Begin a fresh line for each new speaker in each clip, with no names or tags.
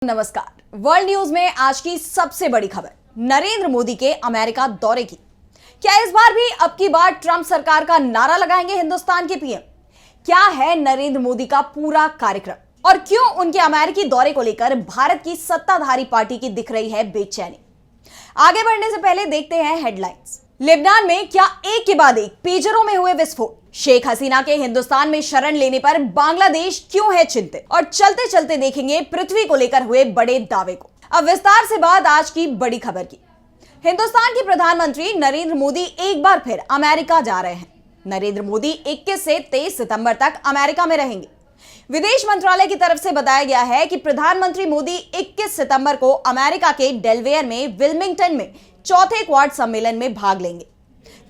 नमस्कार। World news में आज की सबसे बड़ी खबर नरेंद्र मोदी के अमेरिका दौरे की। क्या इस बार भी अब की बार ट्रंप सरकार का नारा लगाएंगे हिंदुस्तान के पीएम? क्या है नरेंद्र मोदी का पूरा कार्यक्रम और क्यों उनके अमेरिकी दौरे को लेकर भारत की सत्ताधारी पार्टी की दिख रही है बेचैनी? आगे बढ़ने से पहले देखते हैं हेडलाइंस। लेबनान में क्या एक के बाद एक पेजरों में हुए विस्फोट? शेख हसीना के हिंदुस्तान में शरण लेने पर बांग्लादेश क्यों है चिंतित? और चलते चलते देखेंगे पृथ्वी को लेकर हुए बड़े दावे को। अब विस्तार से बात आज की बड़ी खबर की। हिंदुस्तान के प्रधानमंत्री नरेंद्र मोदी एक बार फिर अमेरिका जा रहे हैं। नरेंद्र मोदी 21 से 23 सितंबर तक अमेरिका में रहेंगे। विदेश मंत्रालय की तरफ से बताया गया है कि प्रधानमंत्री मोदी 21 सितंबर को अमेरिका के डेलवेयर में विल्मिंगटन में चौथे क्वाड सम्मेलन में भाग लेंगे,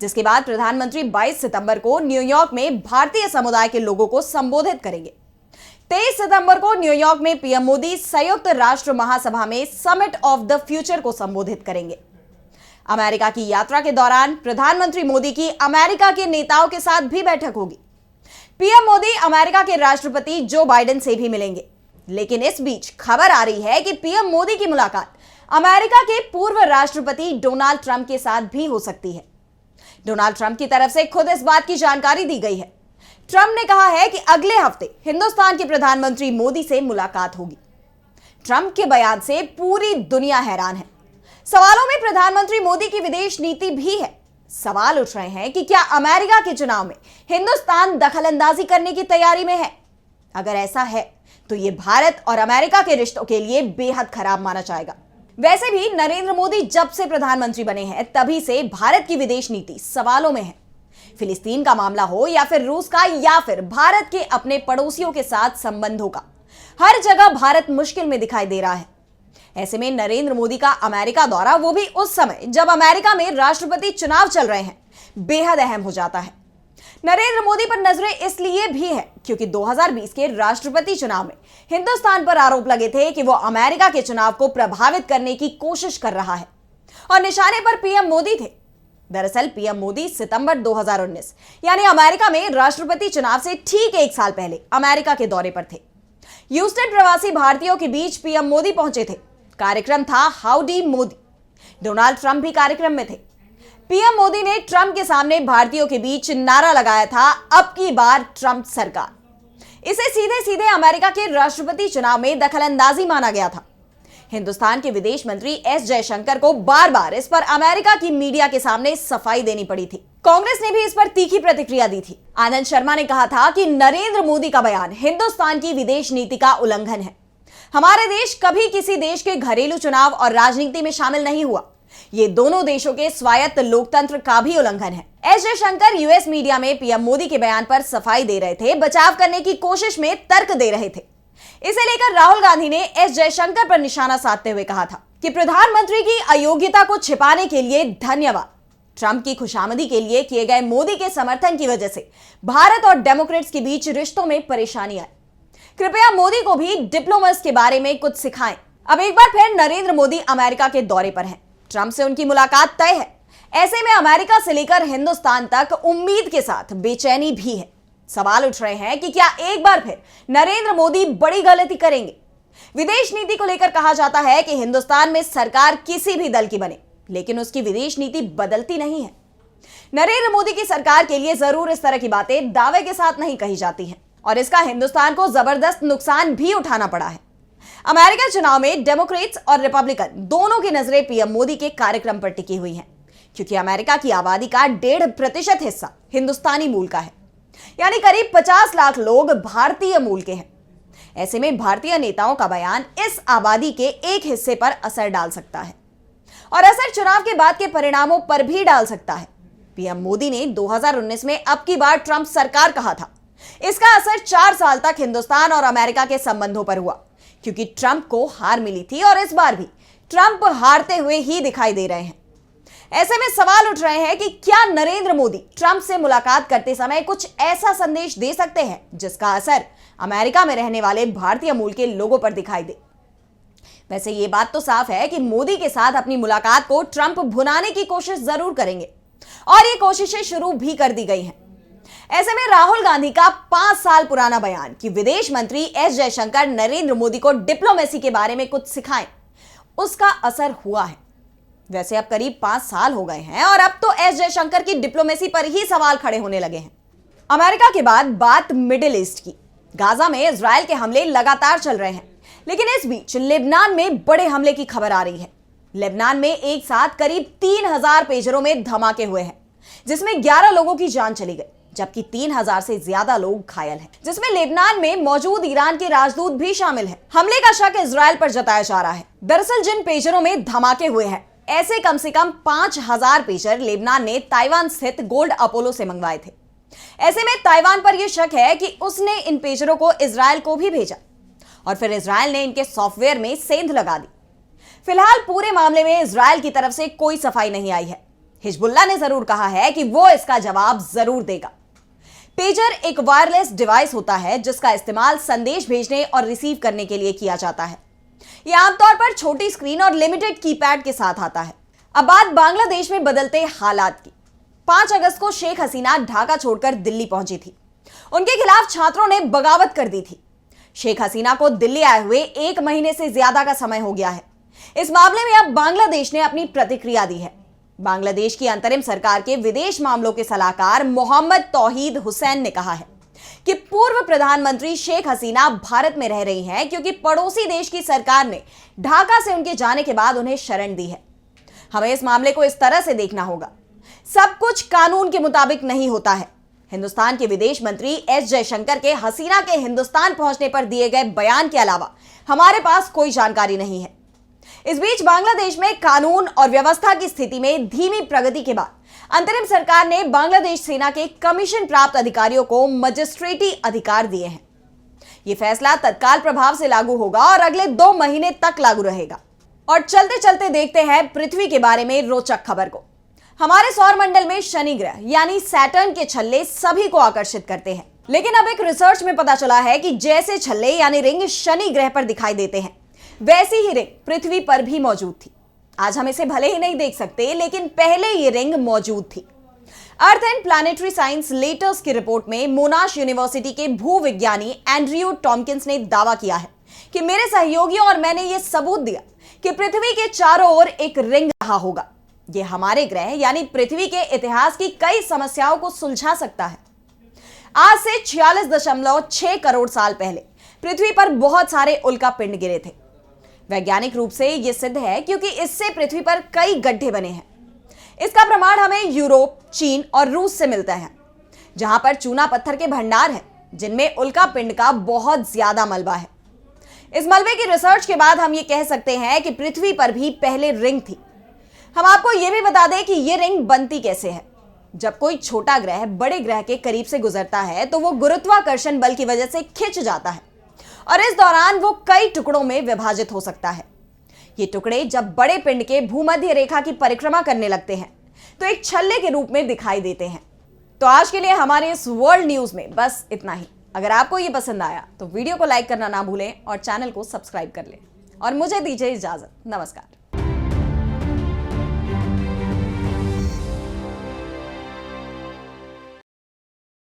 जिसके बाद प्रधानमंत्री 22 सितंबर को न्यूयॉर्क में भारतीय समुदाय के लोगों को संबोधित करेंगे। 23 सितंबर को न्यूयॉर्क में पीएम मोदी संयुक्त राष्ट्र महासभा में समिट ऑफ द फ्यूचर को संबोधित करेंगे। अमेरिका की यात्रा के दौरान प्रधानमंत्री मोदी की अमेरिका के नेताओं के साथ भी बैठक होगी। पीएम मोदी अमेरिका के राष्ट्रपति जो बाइडेन से भी मिलेंगे। लेकिन इस बीच खबर आ रही है कि पीएम मोदी की मुलाकात अमेरिका के पूर्व राष्ट्रपति डोनाल्ड ट्रंप के साथ भी हो सकती है। डोनाल्ड ट्रंप की तरफ से खुद इस बात की जानकारी दी गई है। ट्रंप ने कहा है कि अगले हफ्ते हिंदुस्तान के प्रधानमंत्री मोदी से मुलाकात होगी। ट्रंप के बयान से पूरी दुनिया हैरान है। सवालों में प्रधानमंत्री मोदी की विदेश नीति भी है। सवाल उठ रहे हैं कि क्या अमेरिका के चुनाव में हिंदुस्तान दखलंदाजी करने की तैयारी में है? अगर ऐसा है तो यह भारत और अमेरिका के रिश्तों के लिए बेहद खराब माना जाएगा। वैसे भी नरेंद्र मोदी जब से प्रधानमंत्री बने हैं तभी से भारत की विदेश नीति सवालों में है। फिलिस्तीन का मामला हो या फिर रूस का या फिर भारत के अपने पड़ोसियों के साथ संबंधों का, हर जगह भारत मुश्किल में दिखाई दे रहा है। ऐसे में नरेंद्र मोदी का अमेरिका दौरा, वो भी उस समय जब अमेरिका में राष्ट्रपति चुनाव चल रहे हैं, बेहद अहम हो जाता है। नरेंद्र मोदी पर नजरें इसलिए भी है क्योंकि 2020 के राष्ट्रपति चुनाव में हिंदुस्तान पर आरोप लगे थे कि वो अमेरिका के चुनाव को प्रभावित करने की कोशिश कर रहा है और निशाने पर पीएम मोदी थे। दरअसल पीएम मोदी सितंबर 2019 यानी अमेरिका में राष्ट्रपति चुनाव से ठीक एक साल पहले अमेरिका के दौरे पर थे। ह्यूस्टन प्रवासी भारतीयों के बीच पीएम मोदी पहुंचे थे। कार्यक्रम था हाउडी मोदी। डोनाल्ड ट्रंप भी कार्यक्रम में थे। पीएम मोदी ने ट्रंप के सामने भारतीयों के बीच नारा लगाया था, अब की बार ट्रंप सरकार। इसे सीधे सीधे अमेरिका के राष्ट्रपति चुनाव में दखलंदाजी माना गया था। हिंदुस्तान के विदेश मंत्री एस जयशंकर को बार बार इस पर अमेरिका की मीडिया के सामने सफाई देनी पड़ी थी। कांग्रेस ने भी इस पर तीखी प्रतिक्रिया दी थी। आनंद शर्मा ने कहा था कि नरेंद्र मोदी का बयान हिंदुस्तान की विदेश नीति का उल्लंघन है। हमारे देश कभी किसी देश के घरेलू चुनाव और राजनीति में शामिल नहीं हुआ। ये दोनों देशों के स्वायत्त लोकतंत्र का भी उल्लंघन है। एस जयशंकर यूएस मीडिया में पीएम मोदी के बयान पर सफाई दे रहे थे, बचाव करने की कोशिश में तर्क दे रहे थे। इसे लेकर राहुल गांधी ने एस जयशंकर पर निशाना साधते हुए कहा था कि प्रधानमंत्री की अयोग्यता को छिपाने के लिए धन्यवाद। ट्रंप की खुशामदी के लिए किए गए मोदी के समर्थन की वजह से भारत और डेमोक्रेट्स के बीच रिश्तों में परेशानी आई। कृपया मोदी को भी डिप्लोमेसी के बारे में कुछ सिखाएं। अब एक बार फिर नरेंद्र मोदी अमेरिका के दौरे पर हैं। ट्रंप से उनकी मुलाकात तय है। ऐसे में अमेरिका से लेकर हिंदुस्तान तक उम्मीद के साथ बेचैनी भी है। सवाल उठ रहे हैं कि क्या एक बार फिर नरेंद्र मोदी बड़ी गलती करेंगे? विदेश नीति को लेकर कहा जाता है कि हिंदुस्तान में सरकार किसी भी दल की बने, लेकिन उसकी विदेश नीति बदलती नहीं है। नरेंद्र मोदी की सरकार के लिए जरूर इस तरह की बातें दावे के साथ नहीं कही जाती हैं और इसका हिंदुस्तान को जबरदस्त नुकसान भी उठाना पड़ा है। अमेरिका चुनाव में डेमोक्रेट्स और रिपब्लिकन दोनों की नजरें पीएम मोदी के कार्यक्रम पर टिकी हुई हैं, क्योंकि अमेरिका की आबादी का 1.5% हिस्सा हिंदुस्तानी मूल का है, यानी करीब 50 लाख लोग भारतीय मूल के हैं। ऐसे में भारतीय नेताओं का बयान इस आबादी के एक हिस्से पर असर डाल सकता है और असर चुनाव के बाद के परिणामों पर भी डाल सकता है। पीएम मोदी ने 2019 में अब की बार ट्रंप सरकार कहा था। इसका असर 4 साल तक हिंदुस्तान और अमेरिका के संबंधों पर हुआ, क्योंकि ट्रंप को हार मिली थी और इस बार भी ट्रंप हारते हुए ही दिखाई दे रहे हैं। ऐसे में सवाल उठ रहे हैं कि क्या नरेंद्र मोदी ट्रंप से मुलाकात करते समय कुछ ऐसा संदेश दे सकते हैं जिसका असर अमेरिका में रहने वाले भारतीय मूल के लोगों पर दिखाई दे। वैसे ये बात तो साफ है कि मोदी के साथ अपनी मुलाकात को ट्रंप भुनाने की कोशिश जरूर करेंगे और ये कोशिशें शुरू भी कर दी गई हैं। ऐसे में राहुल गांधी का 5 साल पुराना बयान कि विदेश मंत्री एस जयशंकर नरेंद्र मोदी को डिप्लोमेसी के बारे में कुछ सिखाएं, उसका असर हुआ है। वैसे अब करीब 5 साल हो गए हैं और अब तो एस जयशंकर की डिप्लोमेसी पर ही सवाल खड़े होने लगे हैं। अमेरिका के बाद बात मिडिल ईस्ट की। गाजा में इजराइल के हमले लगातार चल रहे हैं, लेकिन इस बीच लेबनान में बड़े हमले की खबर आ रही है। लेबनान में एक साथ करीब 3000 पेजरों में धमाके हुए हैं, जिसमें 11 लोगों की जान चली गई, जबकि 3000 से ज्यादा लोग घायल हैं, जिसमें लेबनान में मौजूद ईरान के राजदूत भी शामिल हैं। हमले का शक इजराइल पर जताया जा रहा है। दरअसल जिन पेजरों में धमाके हुए हैं, ऐसे कम से कम 5000 पेजर लेबनान ने ताइवान स्थित गोल्ड अपोलो से मंगवाए थे। ऐसे में ताइवान पर यह शक है कि उसने इन पेजरों को इजराइल को भी भेजा और फिर इजराइल ने इनके सॉफ्टवेयर में सेंध लगा दी। फिलहाल पूरे मामले में इजराइल की तरफ से कोई सफाई नहीं आई है। हिजबुल्लाह ने जरूर कहा है कि वो इसका जवाब जरूर देगा। पेजर एक वायरलेस डिवाइस होता है जिसका इस्तेमाल संदेश भेजने और रिसीव करने के लिए किया जाता है। यह आमतौर पर छोटी स्क्रीन और लिमिटेड कीपैड के साथ आता है। अब बात बांग्लादेश में बदलते हालात की। 5 अगस्त को शेख हसीना ढाका छोड़कर दिल्ली पहुंची थी। उनके खिलाफ छात्रों ने बगावत कर दी थी। शेख हसीना को दिल्ली आए हुए 1 महीने से ज्यादा का समय हो गया है। इस मामले में अब बांग्लादेश ने अपनी प्रतिक्रिया दी है। बांग्लादेश की अंतरिम सरकार के विदेश मामलों के सलाहकार मोहम्मद तौहीद हुसैन ने कहा है कि पूर्व प्रधानमंत्री शेख हसीना भारत में रह रही हैं क्योंकि पड़ोसी देश की सरकार ने ढाका से उनके जाने के बाद उन्हें शरण दी है। हमें इस मामले को इस तरह से देखना होगा, सब कुछ कानून के मुताबिक नहीं होता है। हिंदुस्तान के विदेश मंत्री एस जयशंकर के हसीना के हिंदुस्तान पहुंचने पर दिए गए बयान के अलावा हमारे पास कोई जानकारी नहीं है। इस बीच बांग्लादेश में कानून और व्यवस्था की स्थिति में धीमी प्रगति के बाद अंतरिम सरकार ने बांग्लादेश सेना के कमीशन प्राप्त अधिकारियों को मजिस्ट्रेटी अधिकार दिए हैं। यह फैसला तत्काल प्रभाव से लागू होगा और अगले 2 महीने तक लागू रहेगा। और चलते चलते देखते हैं पृथ्वी के बारे में रोचक खबर को। हमारे सौर मंडल में शनि ग्रह यानी सैटर्न के छल्ले सभी को आकर्षित करते हैं, लेकिन अब एक रिसर्च में पता चला है कि जैसे छल्ले यानी रिंग शनि ग्रह पर दिखाई देते हैं, वैसी ही रिंग पृथ्वी पर भी मौजूद थी। आज हम इसे भले ही नहीं देख सकते, लेकिन पहले ये रिंग मौजूद थी। Earth and planetary science letters की रिपोर्ट में मोनाश यूनिवर्सिटी के भूविज्ञानी एंड्रयू टॉमकिंस ने दावा किया है कि मेरे सहयोगियों और मैंने यह सबूत दिया कि पृथ्वी के चारों ओर एक रिंग रहा होगा। यह हमारे ग्रह यानी पृथ्वी के इतिहास की कई समस्याओं को सुलझा सकता है। आज से 46.6 करोड़ साल पहले पृथ्वी पर बहुत सारे उल्का पिंड गिरे थे। वैज्ञानिक रूप से यह सिद्ध है क्योंकि इससे पृथ्वी पर कई गड्ढे बने हैं। इसका प्रमाण हमें यूरोप, चीन और रूस से मिलता है, जहां पर चूना पत्थर के भंडार हैं, जिनमें उल्का पिंड का बहुत ज्यादा मलबा है। इस मलबे की रिसर्च के बाद हम ये कह सकते हैं कि पृथ्वी पर भी पहले रिंग थी। हम आपको यह भी बता दें कि यह रिंग बनती कैसे है। जब कोई छोटा ग्रह बड़े ग्रह के करीब से गुजरता है तो वो गुरुत्वाकर्षण बल की वजह से खिंच जाता है और इस दौरान वो कई टुकड़ों में विभाजित हो सकता है। ये टुकड़े जब बड़े पिंड के भूमध्य रेखा की परिक्रमा करने लगते हैं तो एक छल्ले के रूप में दिखाई देते हैं। तो आज के लिए हमारे इस वर्ल्ड न्यूज में बस इतना ही। अगर आपको ये पसंद आया तो वीडियो को लाइक करना ना भूलें और चैनल को सब्सक्राइब कर लें। और मुझे दीजिए इजाजत। नमस्कार।